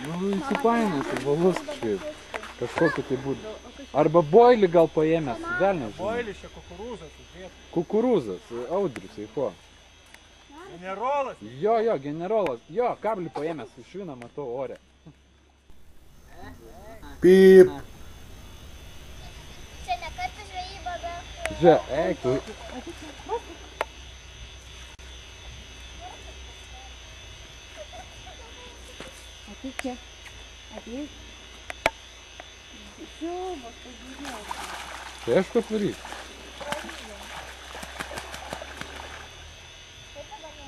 Nu, įsipainėsi, valus kažkaip. Kažkokį tai būdų. Arba boilį gal paėmęs, velnias. Boilis čia kukurūzas. Kukurūzas, Audrius, ko? Generolas? Jo, generolas. Jo, kablį paėmęs, išvina, matau, ore. Pip. Čia ne kartą žvejyba, bet... Žiūrėk, eik tu. Ateik čia. Ateik. Siubas, pažiūrėjau. Tai aišku atvaryk.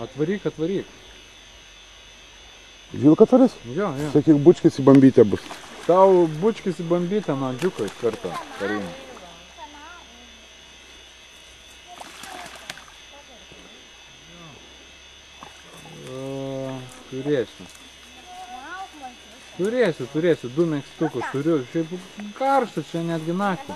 Atvaryk. Žilka atvarys? Jo. Sakyk, bučkis į bambytę bus. Tau bučkis į bambytę nuo džiuko iš karto karinį. Turėsiu, 2 megztukus turiu. Šiaip karšta čia netgi naktį.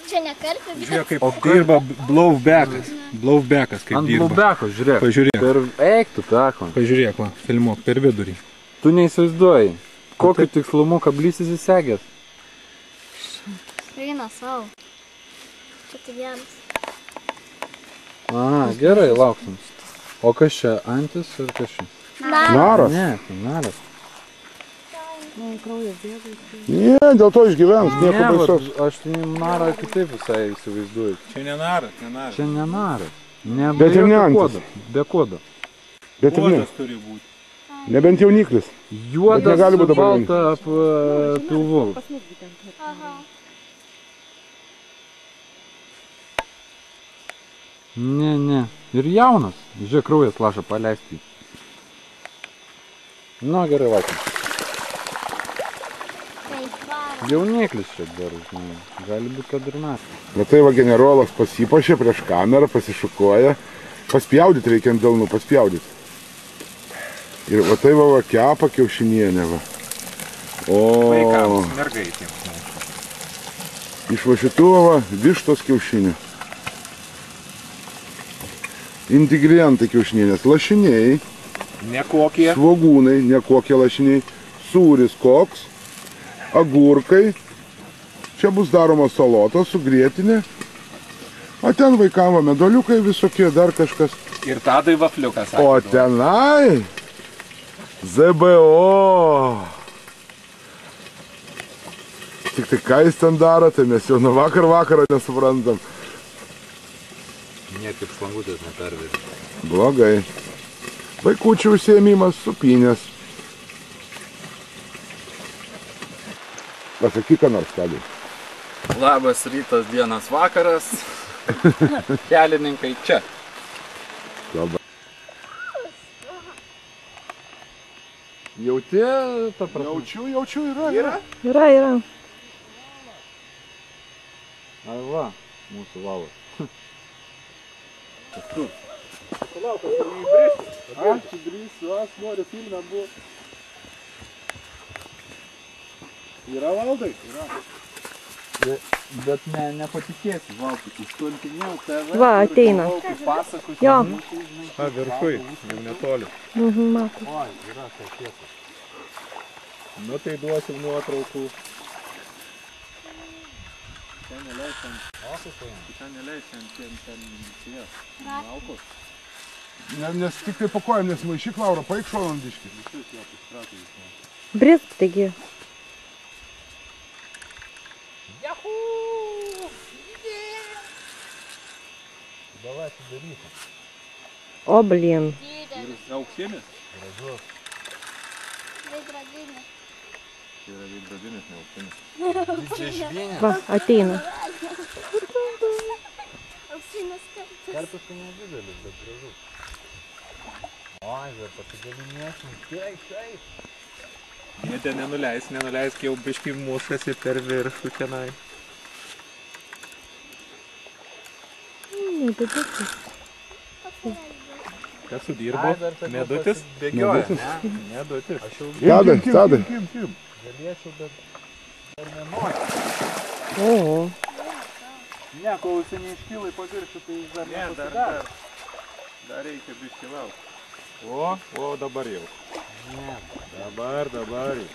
Čia ne kartą, bet... Žiūrėk, kaip dirba blauvbekas. Blauvbekas kaip Ant dirba. blaubeko, žiūrėk. Pažiūrėk. Eik tu tako. Pažiūrėk, va, filmuok per vidurį. Tu neįsivaizduoji, kokiu tikslumu kablys įsisegęs. Eina savo. Čia tai geras. Gerai, lauksim. O kas čia, antis ar kas čia? Naras? Ne, tai naras. Kraujas bėga. Ne, dėl to išgyvens, nieko baisaus. Aš narą kitaip visai įsivaizduoju. Čia ne naras. Čia ne naras. Bet ir ne antis. Be kodo. Bet ir ne. Kodas turi būti. Nebent jauniklis. Juodas negali būt dabar balta pilvu. Aha. Ne. Ir jaunas. Žiūrėk, kraujas laša, paleisti. Nu, gerai, vaikim. Jauniklis čia dar, žinai. Gali būti, kad ir naktį. Bet tai va generolas pasipašė prieš kamerą, pasišukuoja. Paspjaudyti reikia ant delnų, paspjaudyti. Ir va tai va kepa kiaušinienė va. Vaikams, mergaitėms. Iš va šitų va vištos kiaušinių. Ingredientai kiaušinienės. Lašiniai. Nekokie. Svogūnai, nekokie lašiniai. Sūris koks. Agurkai. Čia bus daroma salota su grietinė. O ten vaikam medoliukai visokie, dar kažkas. Ir Tadai vafliukas. O tenai ZBO. Tik tai ką jis ten daro, tai mes jau nuo vakarą nesuprantam. Niekaip šlangutės nepervėrė. Blogai. Vaikučių užsiėmimas, supynės. Pasakyk, ką nors, Tadai. Labas rytas, dienas, vakaras. Kelininkai čia. Labai. Jauti, ta prasme? Jaučiu, yra. Yra. Ai va, mūsų lavas. Palauk, aš neįbrisiu. Aš įbrisiu, aš noriu filmę būt. Yra Valdai? Yra. Bet nepatikėsi, Valdai, užtolkinėjau tave. Va, ateina. Pasakos. Jo. Viršui, jau netoli. Matau. Oi, yra kažkiek. Nu tai duosim nuotraukų. Čia neleisiant pasakojant. Čia neleisiant ten ties. Malkos. Nes tik tai po kojom nesmaišyk, Laura, paik šolandiškį. Visus jo pastratai visą. Brisk, taigi. Jahuu! Davai atidaryti. O, blin. Didelis. Auksinis? Gražus. Veidrodinis. Čia yra veidrodinis, ne auksinis. Didžiažvinė. Va, ateina. Auksinis kartas. Karpas tai nedidelis, bet gražus. Oi, bet pasigalinėsim. Taip. Ne, ten nenuleis, jau biškai mušasi per viršų tenai. Nebedutis. Kas sudirbo? Medutis? Bėgioja, ne? Medutis. Aš jau Tadai. galėčiau, bet dar nenoriu. Oho. Ne, kol jisai neiškyla į paviršių, tai jis dar Ne, nepasidaro. dar reikia biškai laukti. O, dabar jau. Dabar jau.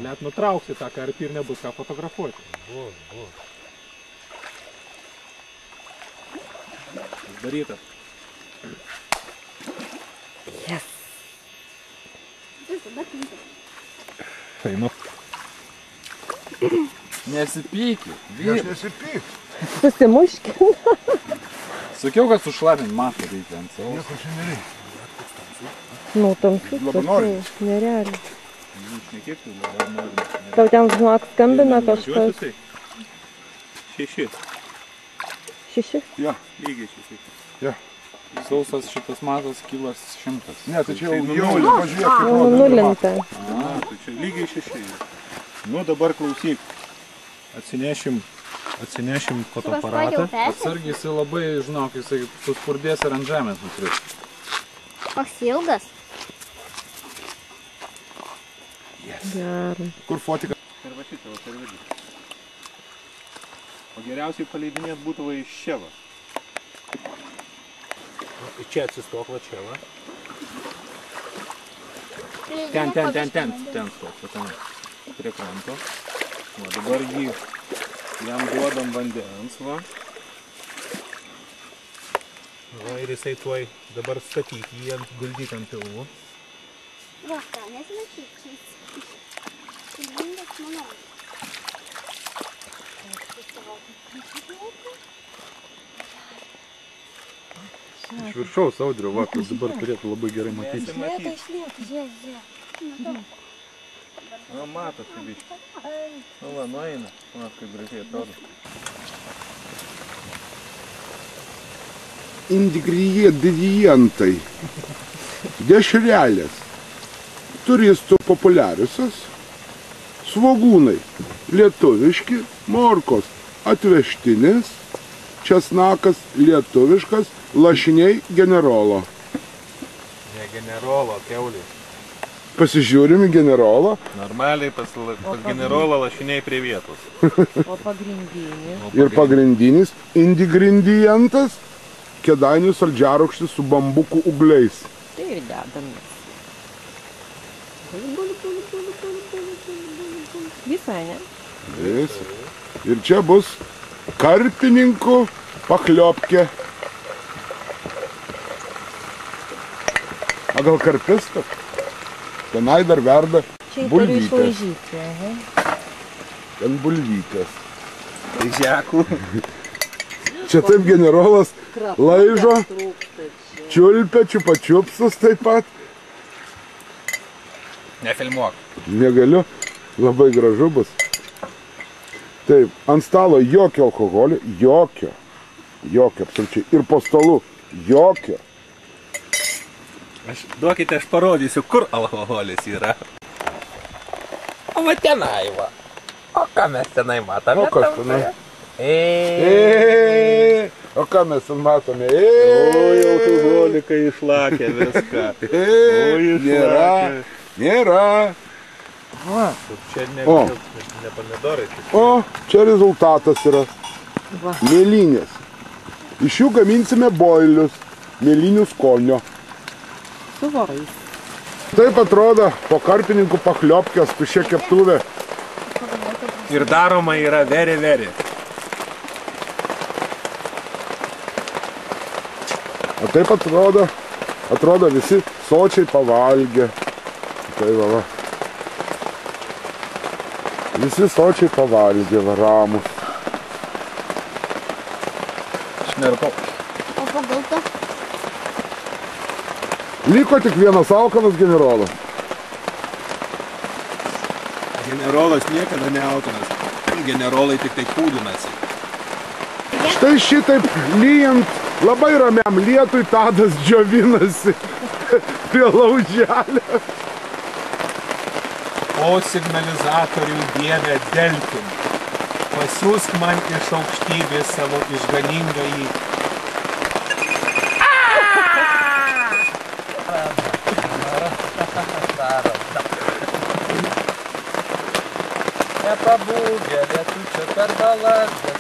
Net nutrauksi tą karpį ir nebus ką fotografuoti. Bus. Darytas. Yes. Painu. Nesipykit. Aš nesipyk. Susimuškina. Sakiau, kad sušlapint matą reikia ant savo. Nieko čia nereikia. Nu, tamsus Labai nori. toksai, nerealiai. Šnekėk, dabar noriu. Tau ten žinok skambina kažkas. 6. 6? Jo. Lygiai 6. Sausas šitas matas kilas 100. Ne, tai čia Tai jau nulį. nulį, pažiūrėk, kaip Nu, rodo. nulinta. Tai čia lygiai 6. Nu, dabar klausyk. Atsinešim fotoaparatą. Atsargiai jisai labai, žinok, jisai suspurdės ir ant žemės nukris. Koks ilgas. Gerai. Kur fotika? Ir va šitą, va per vidurį. O geriausiai paleidinėt būtų va iš čia va. Čia atsistok va čia va. Ten stok, va ten. Prie kranto. Va, dabar jam duodam vandens va. Va ir jisai tuoj dabar statyk jį, guldyk ant pilvų. Va, ką, nesilakyk. Ilgas mano. Iš viršaus audrio vakar dabar turėtų labai gerai matyti. Žiūrėk. Nu, matosi biškį. Nu, va, nueina. Va, kaip gražiai atrodo. Ингредиенtai. Dešrelės. Turistų populiariusios. Svogūnai. Lietuviški. Morkos atvežtinis. Česnakas lietuviškas. Lašiniai generolo. Ne generolo, kiauliai. Pasižiūrim į generolą. Normaliai pas generolą lašiniai prie vietos. O pagrindinį. Ir pagrindinis ingredientas – Kėdainių saldžiarūgštis su bambukų ūgliais. Tai ir dedamės. Visai, ne? Visi. Ir čia bus karpininkų pakliopkė. A gal karpistas? Tenai dar verda Čia turiu bulvytės. išlaižyti. Aha. Ten bulvytės. Žekų. Čia taip generolas laižo, čiulpia, čiupačiupsus taip pat. Nefilmuok. Negaliu, labai gražu bus. Taip, ant stalo jokio alkoholio, jokio absoliučiai. Ir po stalu jokio. Duokite, aš parodysiu, kur alkoholis yra. O va tenai va. O ką mes tenai matome? O kas tenai? O ką mes ten matome? Oi, alkoholikai išlakė viską. Nėra. Čia ne pomidorai. O, čia rezultatas yra. Va. Mėlynės. Iš jų gaminsime boilius. Mėlynių skonio. Su vorais. Taip atrodo po karpininkų pakliopkės tuščia keptuvė. Ir daroma yra veri. O taip atrodo visi sočiai pavalgė. Tai va. Visi sočiai pavalgė, va, ramus. Šnerpau. O pagulta. Liko tik vienas alkanas generolas. Generolas niekada nealkanas. Generolai tik tai kūdinasi. Štai šitaip lyjant labai ramiam lietui Tadas džiovinasi prie lauželio. O signalizatorių dieve Delfin, pasiūsk man iš aukštybės savo išganingąjį. Nepabūgė, lietučio per balas.